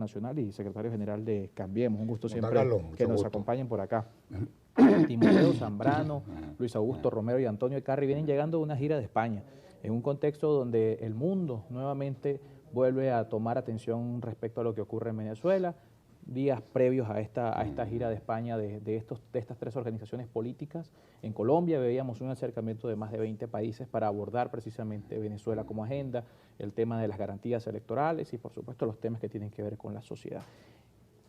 Nacional y secretario general de Cambiemos. Un gusto siempre Carlos, que nos gusto. acompañen por acá. Timoteo Zambrano, Luis Augusto Romero y Antonio Ecarri vienen llegando de una gira de España, en un contexto donde el mundo nuevamente vuelve a tomar atención respecto a lo que ocurre en Venezuela. Días previos a esta gira de España de estas tres organizaciones políticas. En Colombia veíamos un acercamiento de más de 20 países para abordar precisamente Venezuela como agenda, el tema de las garantías electorales y por supuesto los temas que tienen que ver con la sociedad.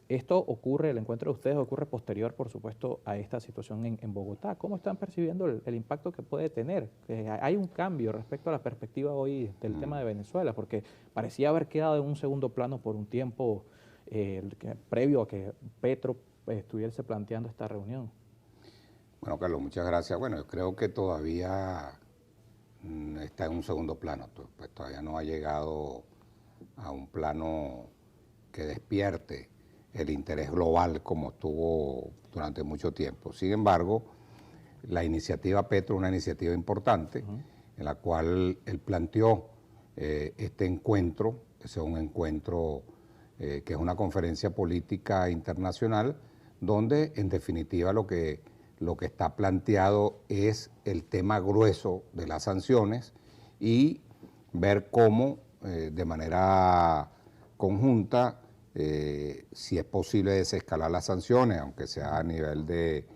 Esto ocurre, el encuentro de ustedes ocurre posterior, por supuesto, a esta situación en Bogotá. ¿Cómo están percibiendo el impacto que puede tener? Hay un cambio respecto a la perspectiva hoy del tema de Venezuela, porque parecía haber quedado en un segundo plano por un tiempo previo a que Petro estuviese planteando esta reunión. Bueno, Carlos, muchas gracias. Bueno, yo creo que todavía está en un segundo plano, pues todavía no ha llegado a un plano que despierte el interés global como estuvo durante mucho tiempo. Sin embargo, la iniciativa Petro es una iniciativa importante en la cual él planteó este encuentro, ese es un encuentro que es una conferencia política internacional donde en definitiva lo que está planteado es el tema grueso de las sanciones y ver cómo de manera conjunta si es posible desescalar las sanciones, aunque sea a nivel de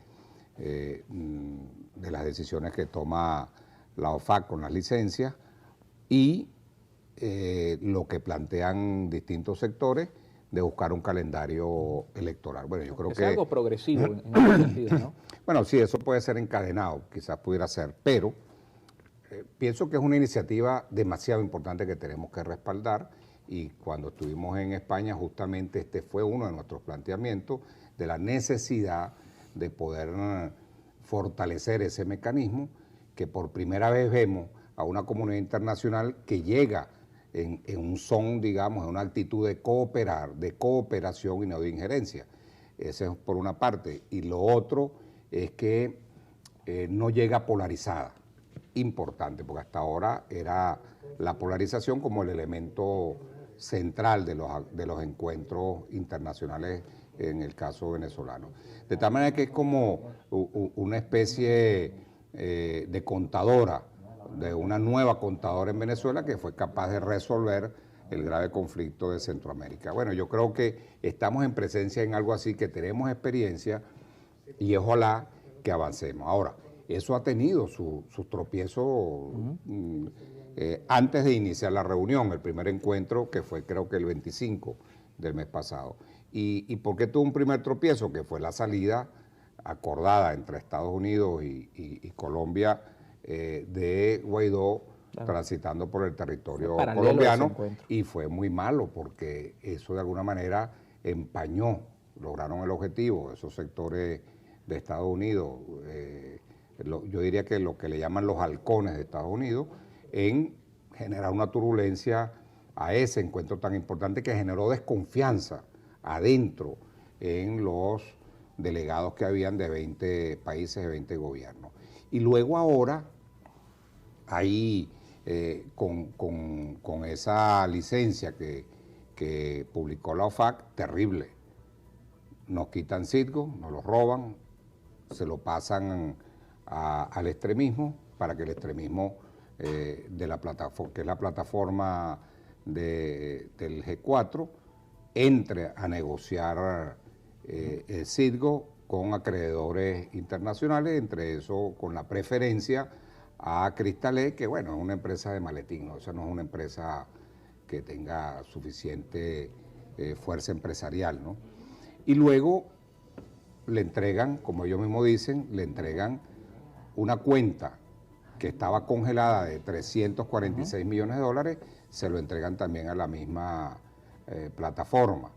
las decisiones que toma la OFAC con las licencias, y lo que plantean distintos sectores de buscar un calendario electoral. Bueno, yo creo que... Es algo progresivo en ese sentido, ¿no? Bueno, sí, eso puede ser encadenado, quizás pudiera ser, pero pienso que es una iniciativa demasiado importante que tenemos que respaldar, y cuando estuvimos en España justamente este fue uno de nuestros planteamientos de la necesidad de poder fortalecer ese mecanismo, que por primera vez vemos a una comunidad internacional que llega en un son, digamos, en una actitud de cooperar, de cooperación y no de injerencia. Eso es por una parte. Y lo otro es que no llega polarizada. Importante, porque hasta ahora era la polarización como el elemento central de los encuentros internacionales en el caso venezolano. De tal manera que es como una especie de contadora, de una nueva contadora en Venezuela que fue capaz de resolver el grave conflicto de Centroamérica. Bueno, yo creo que estamos en presencia en algo así, que tenemos experiencia y ojalá que avancemos. Ahora, eso ha tenido sus tropiezos antes de iniciar la reunión, el primer encuentro que fue creo que el 25 del mes pasado. ¿Y por qué tuvo un primer tropiezo? Que fue la salida acordada entre Estados Unidos y Colombia de Guaidó, claro, transitando por el territorio colombiano, y fue muy malo porque eso de alguna manera empañó, lograron el objetivo, esos sectores de Estados Unidos, yo diría que lo que le llaman los halcones de Estados Unidos, en generar una turbulencia a ese encuentro tan importante que generó desconfianza adentro en los delegados que habían de 20 países, de 20 gobiernos. Y luego ahora, ahí con esa licencia que publicó la OFAC, terrible. Nos quitan Citgo, nos lo roban, se lo pasan al extremismo para que el extremismo de la plataforma, que es la plataforma del G4, entre a negociar el Citgo con acreedores internacionales, entre eso con la preferencia a Cristalé, que bueno, es una empresa de maletín, ¿no? O sea, no es una empresa que tenga suficiente fuerza empresarial, ¿no? Y luego le entregan, como ellos mismos dicen, le entregan una cuenta que estaba congelada de 346 millones de dólares, se lo entregan también a la misma plataforma.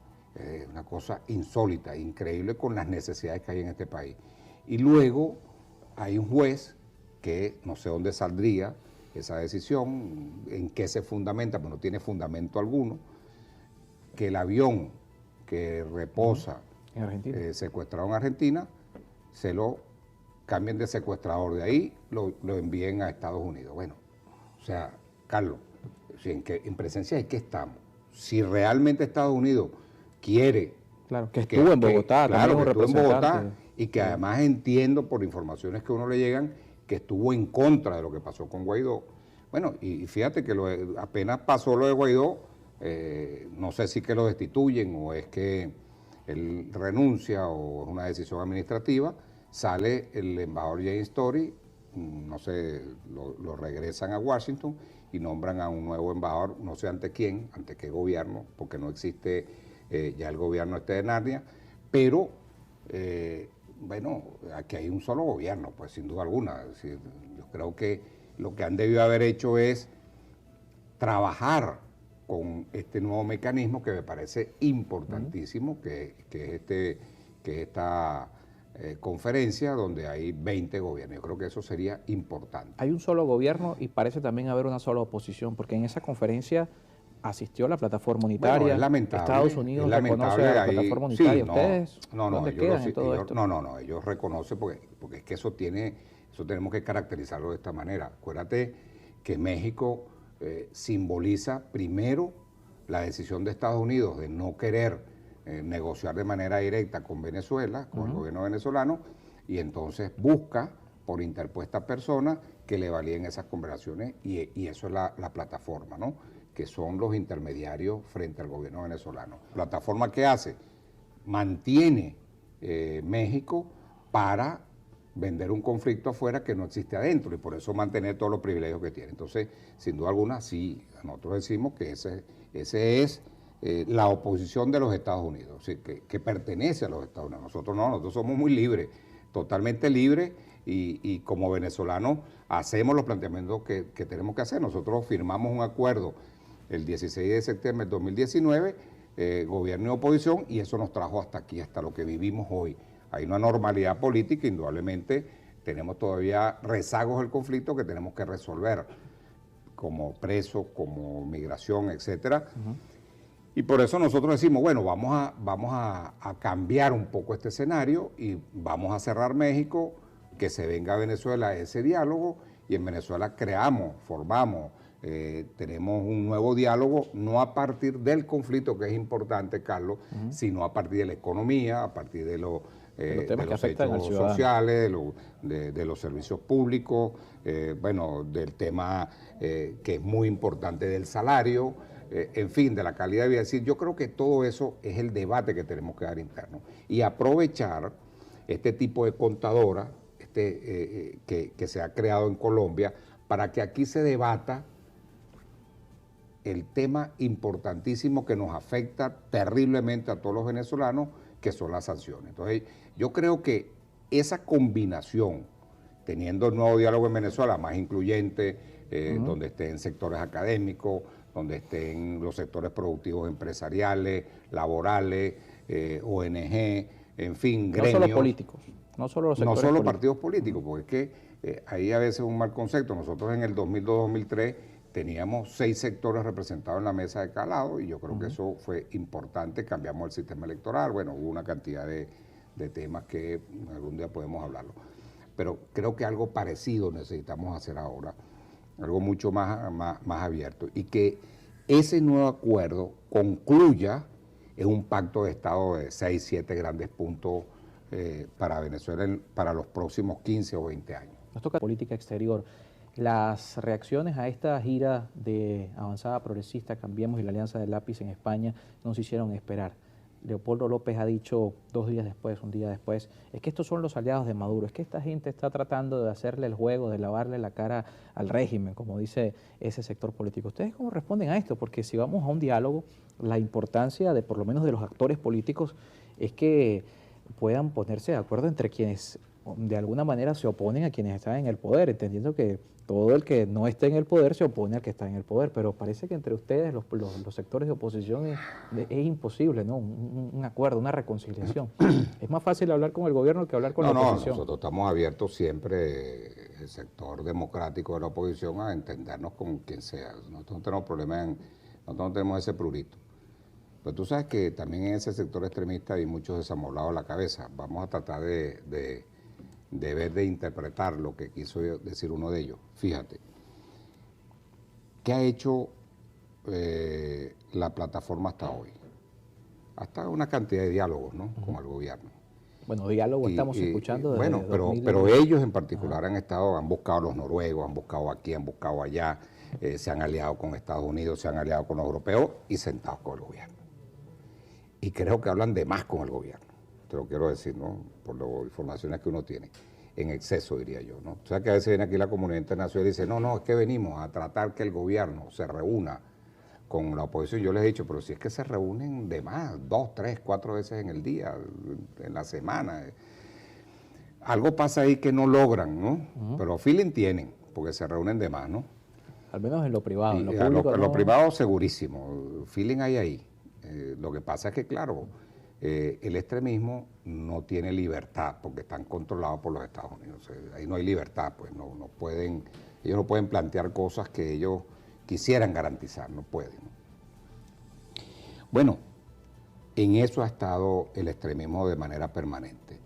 Una cosa insólita, increíble con las necesidades que hay en este país. Y luego hay un juez que no sé dónde saldría esa decisión, en qué se fundamenta, pero no tiene fundamento alguno, que el avión que reposa secuestrado en Argentina, se lo cambien de secuestrador, de ahí lo envíen a Estados Unidos. Bueno, o sea, Carlos, en presencia de qué estamos. Si realmente Estados Unidos quiere. Claro, que estuvo en Bogotá, claro, también que un estuvo en Bogotá representante. y que además entiendo por informaciones que a uno le llegan que estuvo en contra de lo que pasó con Guaidó. Bueno, y fíjate que apenas pasó lo de Guaidó, no sé si que lo destituyen o es que él renuncia o es una decisión administrativa, sale el embajador James Story, no sé, lo regresan a Washington y nombran a un nuevo embajador, no sé ante quién, ante qué gobierno, porque no existe ya el gobierno de Narnia, pero bueno, aquí hay un solo gobierno, pues sin duda alguna. Es decir, yo creo que lo que han debido haber hecho es trabajar con este nuevo mecanismo que me parece importantísimo, que es esta conferencia donde hay 20 gobiernos. Yo creo que eso sería importante. Hay un solo gobierno y parece también haber una sola oposición, porque en esa conferencia asistió la plataforma unitaria. Bueno, es lamentable. Estados Unidos reconoce a la plataforma unitaria. ¿Ustedes dónde quedan en todo esto? No, ellos reconocen porque es que eso tenemos que caracterizarlo de esta manera. Acuérdate que México simboliza primero la decisión de Estados Unidos de no querer negociar de manera directa con Venezuela, con el gobierno venezolano, y entonces busca por interpuesta persona que le validen esas conversaciones y eso es la plataforma, ¿no? Que son los intermediarios frente al gobierno venezolano. Plataforma que hace, mantiene México para vender un conflicto afuera que no existe adentro y por eso mantener todos los privilegios que tiene. Entonces, sin duda alguna, sí, nosotros decimos que ese es la oposición de los Estados Unidos, o sea, que pertenece a los Estados Unidos. Nosotros no, nosotros somos muy libres, totalmente libres y como venezolanos hacemos los planteamientos que tenemos que hacer. Nosotros firmamos un acuerdo el 16 de septiembre del 2019, gobierno y oposición, y eso nos trajo hasta aquí, hasta lo que vivimos hoy. Hay una normalidad política, indudablemente tenemos todavía rezagos del conflicto que tenemos que resolver, como presos, como migración, etcétera. Y por eso nosotros decimos, bueno, vamos a cambiar un poco este escenario y vamos a cerrar México, que se venga a Venezuela ese diálogo, y en Venezuela formamos, tenemos un nuevo diálogo, no a partir del conflicto, que es importante, Carlos, sino a partir de la economía, a partir de los hechos sociales, de los servicios públicos, bueno, del tema que es muy importante del salario, en fin, de la calidad de vida. Es decir, yo creo que todo eso es el debate que tenemos que dar interno y aprovechar este tipo de contadora que se ha creado en Colombia para que aquí se debata el tema importantísimo que nos afecta terriblemente a todos los venezolanos, que son las sanciones. Entonces, yo creo que esa combinación, teniendo el nuevo diálogo en Venezuela más incluyente, donde estén sectores académicos, donde estén los sectores productivos empresariales, laborales, ONG, en fin, gremios. No solo políticos, no solo los sectores no solo políticos. Partidos políticos, porque es que ahí a veces es un mal concepto. Nosotros en el 2002-2003 teníamos 6 sectores representados en la mesa de cada lado y yo creo que eso fue importante, cambiamos el sistema electoral, bueno, hubo una cantidad de temas que algún día podemos hablarlo. Pero creo que algo parecido necesitamos hacer ahora, algo mucho más abierto, y que ese nuevo acuerdo concluya en un pacto de Estado de 6, 7 grandes puntos para Venezuela para los próximos 15 o 20 años. Nos toca política exterior. Las reacciones a esta gira de Avanzada Progresista, Cambiemos y la Alianza del Lápiz en España nos hicieron esperar. Leopoldo López ha dicho 2 días después, un día después, es que estos son los aliados de Maduro, es que esta gente está tratando de hacerle el juego, de lavarle la cara al régimen, como dice ese sector político. ¿Ustedes cómo responden a esto? Porque si vamos a un diálogo, la importancia de por lo menos de los actores políticos es que puedan ponerse de acuerdo entre quienes de alguna manera se oponen a quienes están en el poder, entendiendo que todo el que no esté en el poder se opone al que está en el poder, pero parece que entre ustedes, los sectores de oposición, es imposible, ¿no? Un acuerdo, una reconciliación. Es más fácil hablar con el gobierno que hablar con la oposición. Nosotros estamos abiertos siempre, el sector democrático de la oposición, a entendernos con quien sea. Nosotros no tenemos problemas, nosotros no tenemos ese prurito. Pero tú sabes que también en ese sector extremista hay muchos desamolados a la cabeza. Vamos a tratar de interpretar lo que quiso decir uno de ellos. Fíjate, ¿qué ha hecho la plataforma hasta hoy? hasta una cantidad de diálogos, ¿no? Con el gobierno. Bueno, diálogo estamos escuchando desde bueno, pero ellos en particular han buscado a los noruegos, han buscado aquí, han buscado allá, se han aliado con Estados Unidos, se han aliado con los europeos y sentados con el gobierno. Y creo que hablan de más con el gobierno, te lo quiero decir, ¿no? Por las informaciones que uno tiene, en exceso diría yo, ¿no? O sea que a veces viene aquí la comunidad internacional y dice, no, es que venimos a tratar que el gobierno se reúna con la oposición. Yo les he dicho, pero si es que se reúnen de más, 2, 3, 4 veces en el día, en la semana. Algo pasa ahí que no logran, ¿no? Pero feeling tienen, porque se reúnen de más, ¿no? Al menos en lo privado. En lo público, en lo privado segurísimo, feeling hay ahí. Lo que pasa es que, claro, el extremismo no tiene libertad, porque están controlados por los Estados Unidos. Ahí no hay libertad, pues ellos no pueden plantear cosas que ellos quisieran garantizar, no pueden. Bueno, en eso ha estado el extremismo de manera permanente.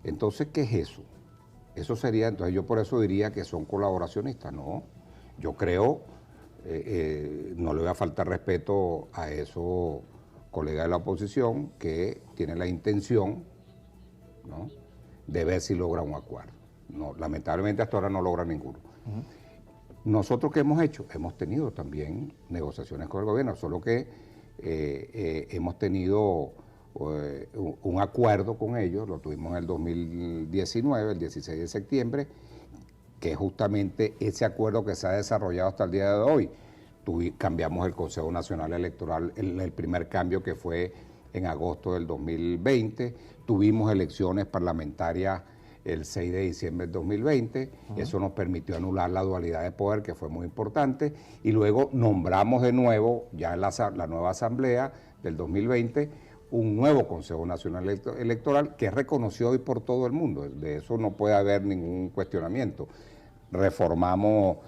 Entonces, ¿qué es eso? Eso sería, entonces yo por eso diría que son colaboracionistas, ¿no? Yo creo, no le voy a faltar respeto a esos colegas de la oposición que tienen la intención, ¿no?, de ver si logra un acuerdo. No, lamentablemente hasta ahora no logra ninguno. Nosotros, ¿qué hemos hecho? Hemos tenido también negociaciones con el gobierno, solo que hemos tenido un acuerdo con ellos, lo tuvimos en el 2019, el 16 de septiembre, que es justamente ese acuerdo que se ha desarrollado hasta el día de hoy. Cambiamos el Consejo Nacional Electoral, el primer cambio que fue en agosto del 2020, tuvimos elecciones parlamentarias el 6 de diciembre del 2020, eso nos permitió anular la dualidad de poder, que fue muy importante, y luego nombramos de nuevo, ya en la nueva asamblea del 2020, un nuevo Consejo Nacional Electoral que es reconocido hoy por todo el mundo, de eso no puede haber ningún cuestionamiento. Reformamos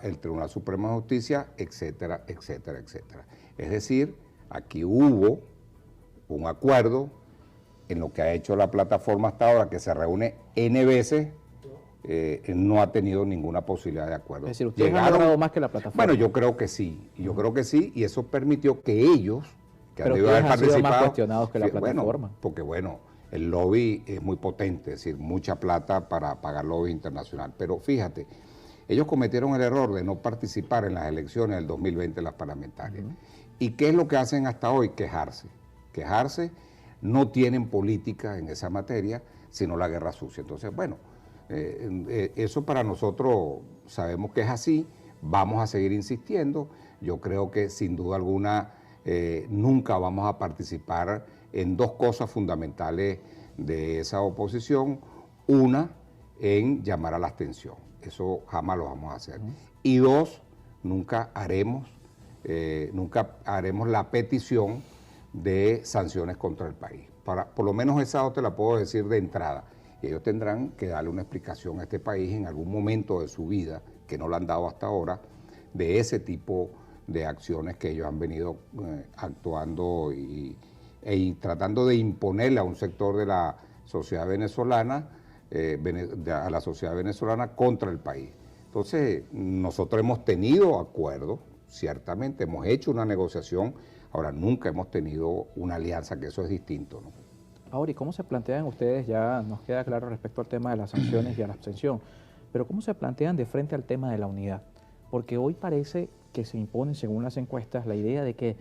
el Tribunal Supremo de Justicia, etcétera, etcétera, etcétera. Es decir, aquí hubo un acuerdo en lo que ha hecho la plataforma hasta ahora, que se reúne N veces, no ha tenido ninguna posibilidad de acuerdo. Es decir, ¿ustedes han logrado más que la plataforma? Bueno, yo creo que sí, y eso permitió que ellos, que han debido haber participado, sido más cuestionados que la plataforma. Bueno, porque el lobby es muy potente, es decir, mucha plata para pagar lobby internacional, pero fíjate, ellos cometieron el error de no participar en las elecciones del 2020, las parlamentarias. ¿Y qué es lo que hacen hasta hoy? Quejarse. No tienen política en esa materia, sino la guerra sucia. Entonces, bueno, eso para nosotros sabemos que es así, vamos a seguir insistiendo. Yo creo que sin duda alguna nunca vamos a participar en dos cosas fundamentales de esa oposición. Una, en llamar a la abstención. Eso jamás lo vamos a hacer. Y dos, nunca haremos la petición de sanciones contra el país. Por lo menos esa te la puedo decir de entrada. Y ellos tendrán que darle una explicación a este país en algún momento de su vida, que no la han dado hasta ahora, de ese tipo de acciones que ellos han venido actuando y tratando de imponerle a un sector de la sociedad venezolana, a la sociedad venezolana contra el país. Entonces, nosotros hemos tenido acuerdos, ciertamente, hemos hecho una negociación. Ahora, nunca hemos tenido una alianza, que eso es distinto, ¿no? Ahora, ¿y cómo se plantean ustedes? Ya nos queda claro respecto al tema de las sanciones y a la abstención, pero ¿cómo se plantean de frente al tema de la unidad? Porque hoy parece que se impone, según las encuestas, la idea de que,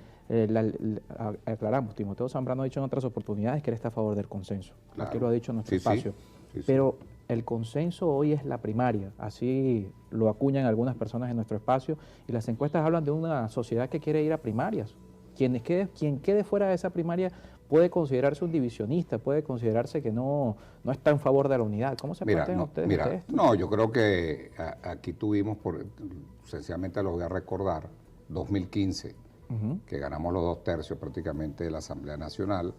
aclaramos, Timoteo Zambrano ha dicho en otras oportunidades que él está a favor del consenso, claro. Aquí lo ha dicho en nuestro espacio, pero el consenso hoy es la primaria, así lo acuñan algunas personas en nuestro espacio, y las encuestas hablan de una sociedad que quiere ir a primarias. Quien quede fuera de esa primaria puede considerarse un divisionista, puede considerarse que no está en favor de la unidad. ¿Cómo se plantean ustedes esto? No, yo creo que aquí tuvimos, sencillamente lo voy a recordar, 2015, que ganamos los 2/3 prácticamente de la Asamblea Nacional,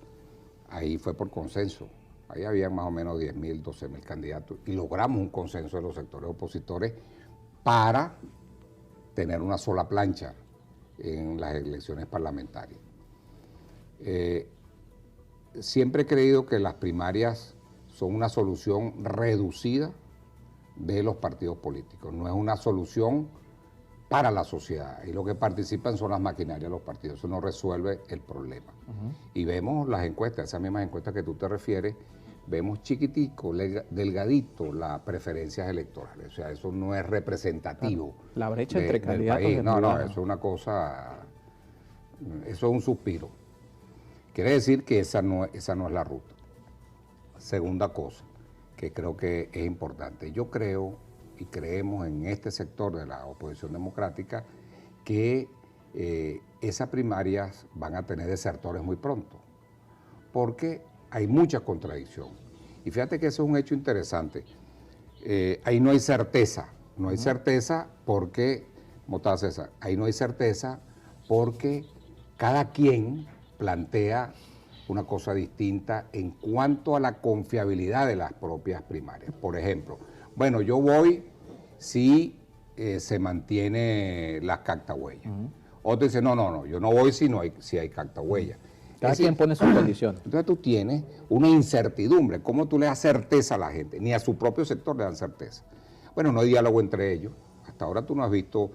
ahí fue por consenso. Ahí había más o menos 10.000, 12.000 candidatos y logramos un consenso de los sectores opositores para tener una sola plancha en las elecciones parlamentarias. Siempre he creído que las primarias son una solución reducida de los partidos políticos, no es una solución para la sociedad. Y lo que participan son las maquinarias de los partidos. Eso no resuelve el problema. Y vemos las encuestas, esas mismas encuestas que tú te refieres, vemos chiquitico, delgadito las preferencias electorales. O sea, eso no es representativo. La brecha entre candidatos. No, eso es una cosa, eso es un suspiro. Quiere decir que esa no es la ruta. Segunda cosa, que creo que es importante. Yo creo y creemos en este sector de la oposición democrática que esas primarias van a tener desertores muy pronto, porque hay mucha contradicción. Y fíjate que eso es un hecho interesante. Ahí no hay certeza, porque, ¿cómo está César? Ahí no hay certeza porque cada quien plantea una cosa distinta en cuanto a la confiabilidad de las propias primarias. Por ejemplo, bueno, yo voy si se mantiene las cactahuellas. Otro dice, no, yo no voy si hay cactahuellas. Cada quien pone sus condiciones. Entonces tú tienes una incertidumbre. ¿Cómo tú le das certeza a la gente? Ni a su propio sector le dan certeza. Bueno, no hay diálogo entre ellos. Hasta ahora tú no has visto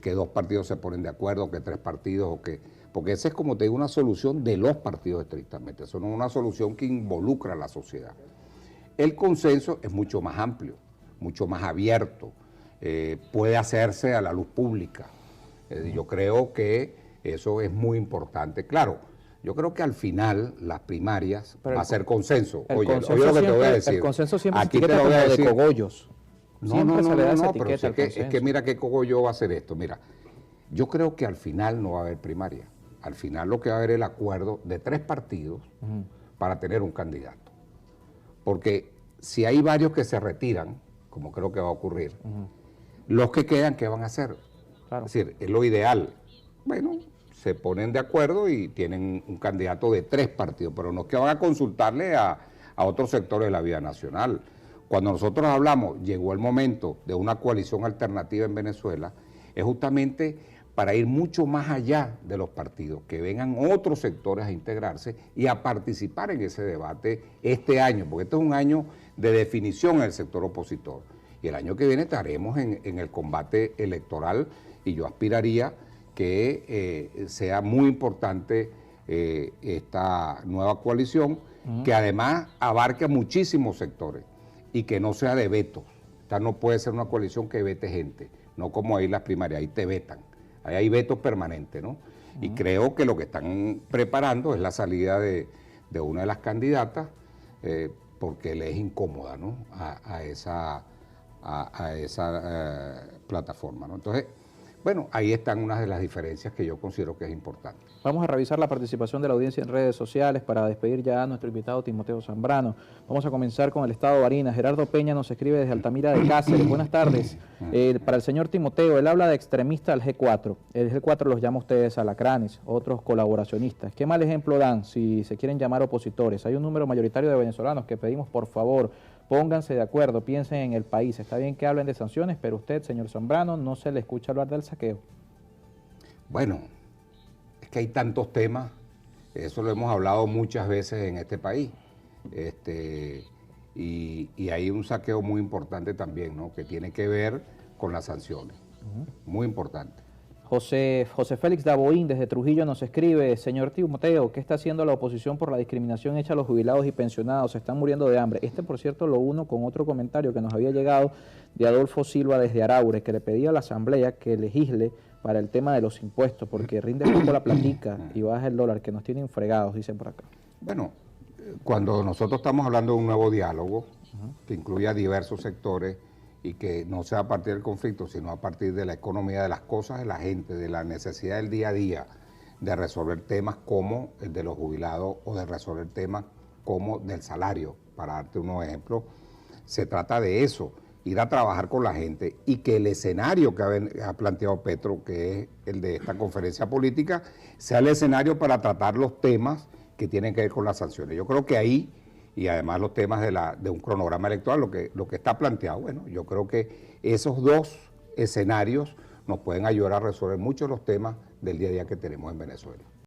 que dos partidos se ponen de acuerdo, que tres partidos, porque esa es, como te digo, una solución de los partidos estrictamente. Eso no es una solución que involucra a la sociedad. El consenso es mucho más amplio, mucho más abierto, puede hacerse a la luz pública. Yo creo que eso es muy importante. Claro, yo creo que al final las primarias va a ser consenso. Oye, lo que te voy a decir. El consenso siempre aquí te lo voy a decir. De cogollos. No, pero es que mira qué cogollo va a hacer esto. Mira, yo creo que al final no va a haber primaria. Al final lo que va a haber es el acuerdo de 3 partidos para tener un candidato. Porque si hay varios que se retiran, como creo que va a ocurrir, los que quedan, ¿qué van a hacer? Claro. Es decir, es lo ideal. Bueno, se ponen de acuerdo y tienen un candidato de 3 partidos, pero no es que van a consultarle a otros sectores de la vida nacional. Cuando nosotros hablamos, llegó el momento de una coalición alternativa en Venezuela, es justamente para ir mucho más allá de los partidos, que vengan otros sectores a integrarse y a participar en ese debate este año, porque este es un año de definición en el sector opositor. Y el año que viene estaremos en el combate electoral y yo aspiraría que sea muy importante esta nueva coalición, que además abarque a muchísimos sectores y que no sea de vetos. Esta no puede ser una coalición que vete gente, no como ahí las primarias, ahí te vetan. Ahí hay vetos permanentes, ¿no? Y creo que lo que están preparando es la salida de una de las candidatas porque le es incómoda, ¿no? a esa plataforma, ¿no? Entonces, bueno, ahí están unas de las diferencias que yo considero que es importante. Vamos a revisar la participación de la audiencia en redes sociales para despedir ya a nuestro invitado Timoteo Zambrano. Vamos a comenzar con el estado de Barinas. Gerardo Peña nos escribe desde Altamira de Cáceres. Buenas tardes. Para el señor Timoteo, él habla de extremista al G4. El G4 los llama ustedes alacranes, otros colaboracionistas. ¿Qué mal ejemplo dan si se quieren llamar opositores? Hay un número mayoritario de venezolanos que pedimos, por favor, pónganse de acuerdo, piensen en el país. Está bien que hablen de sanciones, pero usted, señor Zambrano, no se le escucha hablar del saqueo. Bueno, es que hay tantos temas, eso lo hemos hablado muchas veces en este país, y hay un saqueo muy importante también, ¿no? Que tiene que ver con las sanciones, muy importante. José Félix Daboín desde Trujillo nos escribe, señor Timoteo, ¿qué está haciendo la oposición por la discriminación hecha a los jubilados y pensionados? Se están muriendo de hambre. Por cierto, lo uno con otro comentario que nos había llegado de Adolfo Silva desde Araure, que le pedía a la Asamblea que legisle para el tema de los impuestos, porque rinde poco la platica y baja el dólar, que nos tienen fregados, dicen por acá. Bueno, cuando nosotros estamos hablando de un nuevo diálogo, que incluya diversos sectores, y que no sea a partir del conflicto, sino a partir de la economía, de las cosas de la gente, de la necesidad del día a día, de resolver temas como el de los jubilados o de resolver temas como del salario, para darte unos ejemplos. Se trata de eso, ir a trabajar con la gente y que el escenario que ha planteado Petro, que es el de esta conferencia política, sea el escenario para tratar los temas que tienen que ver con las sanciones. Yo creo que ahí, y además los temas de un cronograma electoral, lo que está planteado, bueno, yo creo que esos dos escenarios nos pueden ayudar a resolver muchos de los temas del día a día que tenemos en Venezuela.